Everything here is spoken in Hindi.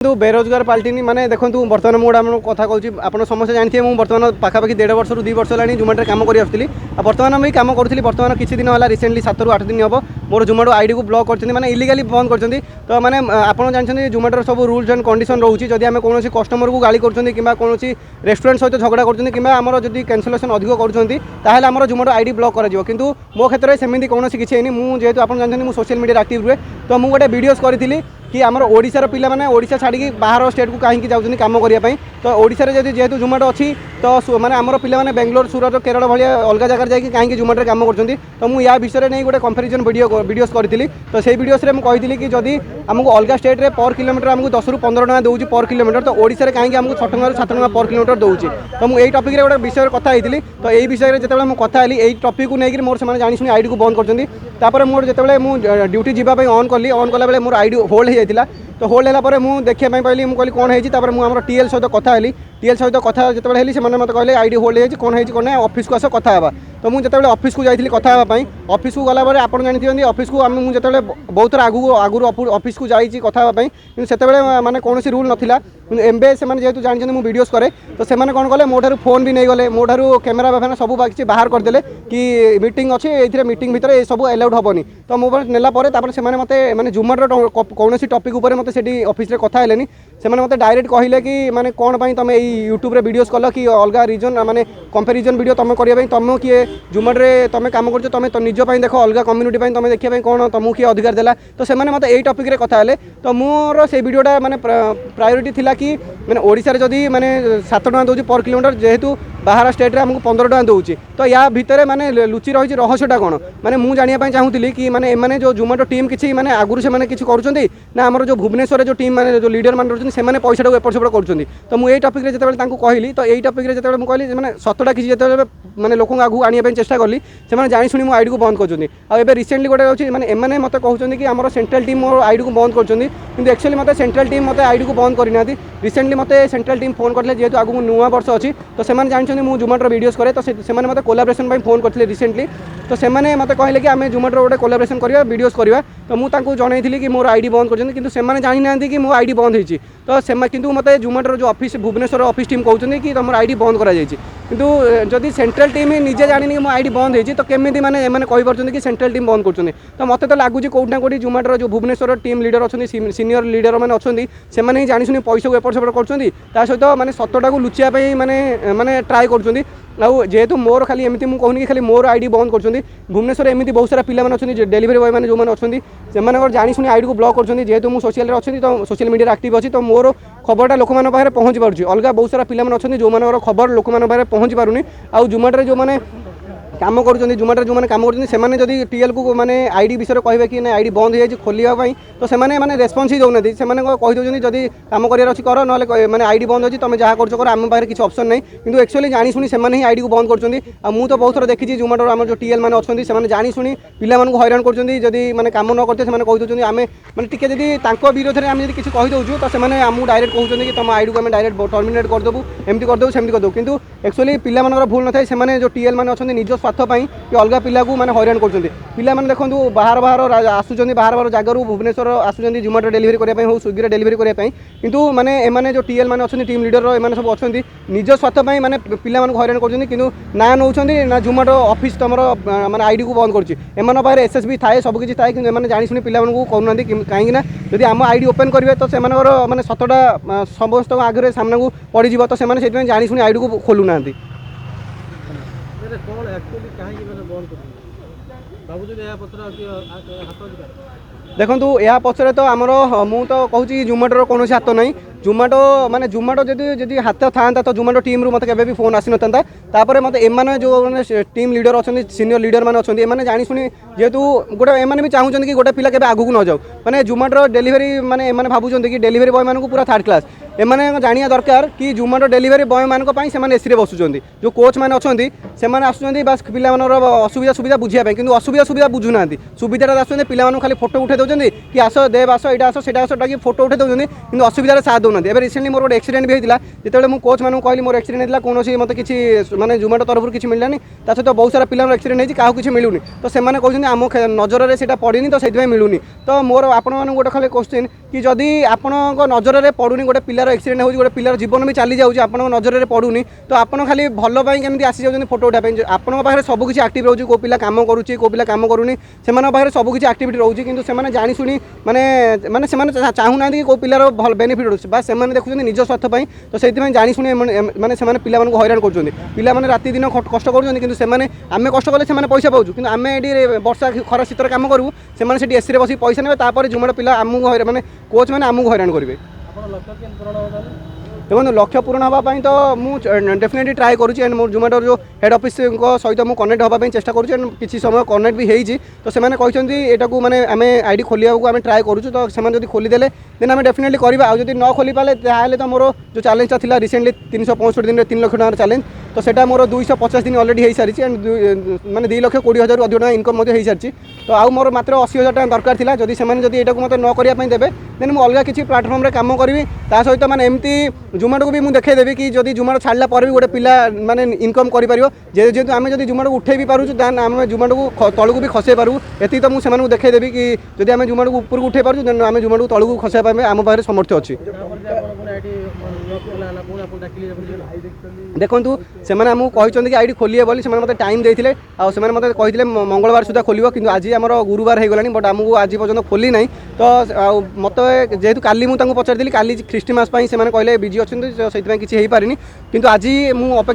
କିନ୍ତୁ ବେରୋଜଗାର ପାଲଟିନି ମାନେ ଦେଖନ୍ତୁ ବର୍ତ୍ତମାନ ମୁଁ ଗୋଟେ ଆପଣଙ୍କୁ କଥା କହୁଛି ଆପଣ ସମସ୍ତେ ଜାଣିଥିବେ ମୁଁ ବର୍ତ୍ତମାନ ପାଖାପାଖି 1.5 ବର୍ଷରୁ 2 ବର୍ଷ ହେଲାଣି ଜୋମାଟୋରେ କାମ କରି ଆସୁଥିଲି ଆଉ ବର୍ତ୍ତମାନ ମୁଁ କାମ କରୁଥିଲି ବର୍ତ୍ତମାନ କିଛି ଦିନ ହେଲା ରିସେଣ୍ଟଲି 7 ରୁ 8 ଦିନ ହେବ ମୋର ଜୋମାଟୋ ଆଇଡିକୁ ବ୍ଲକ୍ କରିଛନ୍ତି ମାନେ ଇଲିଗାଲି ବନ୍ଦ କରିଛନ୍ତି ତ ମାନେ ଆପଣ ଜାଣିଛନ୍ତି ଜୋମାଟୋର ସବୁ ରୁଲ୍ସ ଆଣ୍ଡ କଣ୍ଡିସନ୍ ରହୁଛି ଯଦି ଆମେ କୌଣସି କଷ୍ଟମରକୁ ଗାଳି କରୁଛନ୍ତି କିମ୍ବା କୌଣସି ରେଷ୍ଟୁରାଣ୍ଟ ସହିତ ଝଗଡ଼ା କରୁଛନ୍ତି କିମ୍ବା ଆମର ଯଦି କ୍ୟାନସଲେସନ୍ ଅଧିକ କରୁଛନ୍ତି ତାହେଲେ ଆମର ଜୋମାଟୋ ଆଇଡି ବ୍ଲକ୍ କରାଯିବ କିନ୍ତୁ ମୋ କ୍ଷେତ୍ରରେ ସେମିତି କୌଣସି କିଛି ହେଇନି ମୁଁ ଯେହେତୁ ଆପଣ ଜାଣିଛନ୍ତି ମୁଁ ସୋସିଆଲ ମିଡ଼ିଆରେ ଆକ୍ଟିଭ୍ ରୁହେ ତ ମୁଁ ଗୋଟେ ଭିଡ଼ିଓସ୍ କରିଥିଲି कि आमर ओडिशार पिला माने ओडिशा छाड़ी बाहर स्टेट को कहीं जाऊँ कम करने तो ओडिशा रे जदि जेहेतु जोमाटो अच्छी तो माने आमर पिला माने बेंगलोर सूरत केरल भाया अलग जगह जाकि कहीं जोमाटो काम करछंती तो मुझे या विषय नहीं गोटे कंपेरिजन वीडियोस करी तो से वीडियोस रे मुझे कि जदि आमको अलग स्टेट रे पर किलोमीटर आमको 10 रू 15 टका दूसरी पर किलोमीटर तो ओडिशा रे कहीं आमको 6 टका 7 टका पर किलोमीटर दूसरी तो मुझे यही टपिक रे गोटे विषय कथा होती तो यही विषय में जिते कथा यही टपिक को लेकर मोर से जानी शुणी आईडी को बंद कर मोर जिते ड्यूटी जावाई ऑन कली ऑन कला मोर आईडी होल्ड हो जाता तो होल्ड है मुझे देखा पाइली मुझे कहली कौन है मुझे टीएल सहित कथा हेली टीएल सहित कथा जो मत कहले आईडी होल्ड है कौन है कौन ऑफिस को आस कथा हाँ तो मुझे ऑफिस को जाइए कथा हाँपाई ऑफिस को गला आप जानते ऑफिस को मुझे बहुत थर आगुरी ऑफिस को जाइए कथा हाँपाई से माने कौन रूल नाला एमबे से जेहतु जानते मुझे वीडियोस करे तो से कौन कले मोठार फोन भी नहीं गले मोठार कैमेरा फैमेरा सब किसी बाहर करदे कि मीटिंग अच्छे ये मीटिंग भितर ये सब एलाउड हेनी तो मोबाइल नेला से मत मैंने जोमाटो कौन टपिक मत से ऑफिस कथा हेलेनी से मत डायरेक्ट कहले कि माने कौन पाई तुम यूट्यूब रे वीडियोस कल कि अलग रीजन माने कंपेरिजन वीडियो तुम करने तुम किए जोमाटो रे तुम काम कर तुम तो निज देख अलग कम्युनिटी तुम देखा कौन तुमको किए अधिकार देला तो से मत यही टपिक रे कथा हेले तो मोर से वीडियोटा माने प्रायोरिटी थिला कि माने ओडिशा रे जदी माने 7 टका दूसरी पर किलोमीटर जेहेतु बाहर स्टेट रे हमको 15 टका दूसरी तो या भितर माने लुचि रही रहस्यटा कौन माने मुझे जानापी चाहूली कि माने एमाने जो जोमाटो टीम किसी माने आगुरी से किसी करुँच ना आमर जो भुवनेश्वर जो टीम माने जो लीडर मान रही से पैसा को एपट सेपट कर तो मुझे टपिक रे जिते कहली तो यही टपिक रे जिते कहली मैंने सतटा किसी जो मैंने लोक आगू आने चेष्टा कली से जानी शुणी मो आईडी को बंद कर रिसेंटली गोटे अच्छी मैंने एमने मत कहते कि आम सेंट्रल टीम मोर आईडी को बंद कर एक्चुअली मत सेंट्रल टीम मत आईडी को बंद करना रिसेंटली मत सेंट्रल टीम फोन करते जेहतु आगू नुआ वर्ष अच्छी तो से जानते मुझे जोमाटो वीडियोस करे तो से मत कोलाब्रेशन फोन करते रिसेंटली तो से मत कहले कि आम जोमाटो गोटे कोलाब्रेशन करवा वीडियोस करवा तो मुझे जनईली कि मोर आईडी बंद कर जानी ना कि मो आईडी बंद होती तो से कितु मत जोमाटो जो ऑफिस भुवनेश्वर ऑफिस टीम कहते कि तुम आईडी बंद किंतु जदि सेंट्रल टीम निजे जानी मो आईडी बंद होती तो केमी मैंने कहीपर कि सेंट्रल टीम बंद कर तो मत तो लगुच कौटना कौटी जोमाटो जो भुवनेश्वर टीम लीडर अच्छा सीनियर लीडर मैंने अच्छा से जानी शुणी पैसा को एपट सेपट कर सहित माने सतटा को लुचाई माने माने ट्राए कर जेहेतु मोर खाली एमती मुझे कहूनी कि खाली मोर आईडी बंद कर भुवनेश्वर एमती बहुत सारा पिला अच्छे डेलीवरी बॉय मैंने जो मैंने अच्छा से जानी शुणी आईडी को ब्लॉक कर जेहेतु मुझे सोशल अच्छी तो सोशल मीडिया एक्टिव अच्छी तो मोर खबरटा लोक पाखे पहुँची पार्टी अलग बहुत सारा पिला अच्छे जो खबर लोक पाखे पहुँची पारुनी आ जोमाटो जो मैंने काम कर जोमाटो जो काम कर जदि टीएल को माने आईडी विषय कहे कि ना आईडी बंद हो जाए खोलियापाई तो से माने रेस्पन्स ही दौना से कहीदे जदि काम कर कर ना मैंने आईडी बंद अच्छी तुम जहाँ कर आम पाखे किसी ऑप्शन नहीं किंतु एक्चुअली जानी शुणी से आईडी को बंद कर मुझे तो बहुत थर देखी जोमाटो आम जो टीएल मैंने अच्छे से जानी शुणी पिला हईराण कर माने काम न करते कहीदे आम मैंने टी जब विरोध में आम किसी कहीदे तो से आमको डायरेक्ट कहते कि तुम आईडी को आम डायरेक्ट टर्मिनेट करदेबू एमती करदेबू सेमती करदेबू किंतु एक्चुअली पिला भूल न था जो टीएल मैंने अच्छे निज स्वार्थपाई कि अलग पिला को मैंने हईराण कर पिला देखो बाहर बाहर आसुँच बाहर बाहर जगार भुवनेश्वर आसुँच जोमाटो डेलीवरी करने हो स्विगी डेलीवरी करने किंतु माने एमाने जो टीएल मैंने अच्छे टीम लीडर एम सब अच्छा निज स्वार्थपाई मैंने पिला हईराण कर ना नौ ना जोमाटो ऑफिस तुम मैंने आईडी को बंद कर पाखे एसएसबी थाए सब किसी थाए कि जानी शुणी पिला करना कहीं जब आम आईडी ओपन करेंगे तो से मैंने सतटा समस्त आगे सामना को पड़ज तो से जानी शुणी आईडी को खोलुना देखो या पचर तो आमर मु तो कहूँ जोमाटोर कौन हाथ ना जोमाटो माने जोमाटो जदि हाथ था तो जोमाटो टीम रू मत के फोन आसी ना मत एम जो टीम लीडर अच्छा सीनियर लीडर मैंने अच्छा एम जानी शुणी जेहेतु गोटे एम भी चाहूँ कि गोटे पिला के आगू न जाऊ मैंने जोमाटो डेलीवरी माने एम भावुं कि डेलीवरी बॉय मानक पूरा थर्ड क्लास एमाने जानिया दरकार कि जोमाटो डेलीवरी बॉय मानक पई सेमाने एसी रे बसुचंदी जो कोच माने अछंती सेमाने आसुचंदी बस पिला मानर असुविधा सुविधा बुझिया पई किंतु असुविधा सुविधा बुझु नांती सुविधा आसुचंदी पिला मानक खाली फोटो उठे दउचंदी कि आसो देव आसो एटा आसो सेटा आसो डाकी फोटो उठे दउचंदी किंतु असुविधा रे साथ दउनांती एबे रिसेंटली मोर गोटे एक्सीडेंट भी हेतिला जेतेबेले मु कोच मानक कहली मोर एक्सीडेंट हेतिला कोनोसी मते किछि माने जोमाटो तरफरु किछि मिललानी ता सहित बहुत सारा पिलार एक्सीडेंट हेछि काहू किछि मिलुनी तो सेमाने कहउचंदी आमो नजर रे सेटा पडिनी तो सेति मिलुनी तो मोर आपण मानक गोटे खाली क्वेश्चन कि जदि आपणक नजर रे पडुनी गोटे पिलार एक्सीडेंट होउछि गोटे पिलार जीवन भी चली जाउछि आपणक नजर रे पडुनी तो आपण खाली भल पई केमि आसी जाउछन फोटो उठा पई आपणक पाखरे सब किछि एक्टिव रहउछि को पिला काम करूछि को पिला काम करूनी सेमानक पाखरे सब किछि एक्टिविटी रहउछि किंतु सेमाने जानि सुनी माने माने सेमाने चाहू ना कि को पिलार भल बेनिफिट होउछि बा सेमाने देखुछन निज स्वार्थ पई तो सेति पई जानि सुनी माने सेमाने पिला मानक हैरान करछन पिला माने राति दिन कष्ट करछन किंतु सेमाने आमे कष्ट कले सेमाने पैसा पाउछु किंतु आमे एडी वर्षा खरा शीतर काम करू सेमाने सेठी एसी रे बसी पैसा नेबे तापर जोमाटो पिला आमु हैरान माने कोच माने आमु हैरान करिवे देखो लक्ष्य पूरण हाँपाई तो मुझे डेफिनेटली ट्राए करुँच एंड मोर जोमाटो जो हेड ऑफिस सहित मुझे कनेक्ट हाँपाई चेष्टा करुँच एंड किसी समय कनेक्ट भी होती तो से कहते यहाँ को मैंने आम आईडी खोलिया आम ट्राए करुँ तो से खोलीदे देन आम डेफिनेटली करवा आदि न खोली पाले ताले तो मोर जो चैलेंज था रिसेंटली 365 दिन में 3 लाख टकर चैलेंज तो सेटा मोर 250 दिन अलरेडी हो सारी एंड माने 2,20,000 अधिक टका इनकम हो सारी तो आउ मोर मात्र 80,000 टका दरकार था जदि से मतलब न करने देवे देन मुझे अलग किसी प्लाटफर्म में कम करी ता सहित माने एमती जोमाटो को भी मुझे देखदेवी कि जदि जोमाटो छाड़ा पर भी गोटे पिला माने इनकम कर जेहेतु आम जब जोमाटो उठे भी पार्छ देन आम जोमाटो को तलू भी खसई पारू एति तो मुझे देखदेवी कि जदि आम जोमाटो को ऊपर उठे पार्छ देन आम जोमाटो को तलू खसई पाए आम पाखे समर्थ अच्छी देखु से कहते कि आईडी खोलिए बोली मत टाइम देते आते कहते मंगलवार सुधा खोल कि आज आम गुरुवार हो गलानी बट आमको आज पर्यटन खोली ना तो मत जेहेतु काली मुझे पचारि काली ख्रीष्टमास से कहले बिजी अच्छा से किसी हो पारे कि आज मुझे अपेक्षा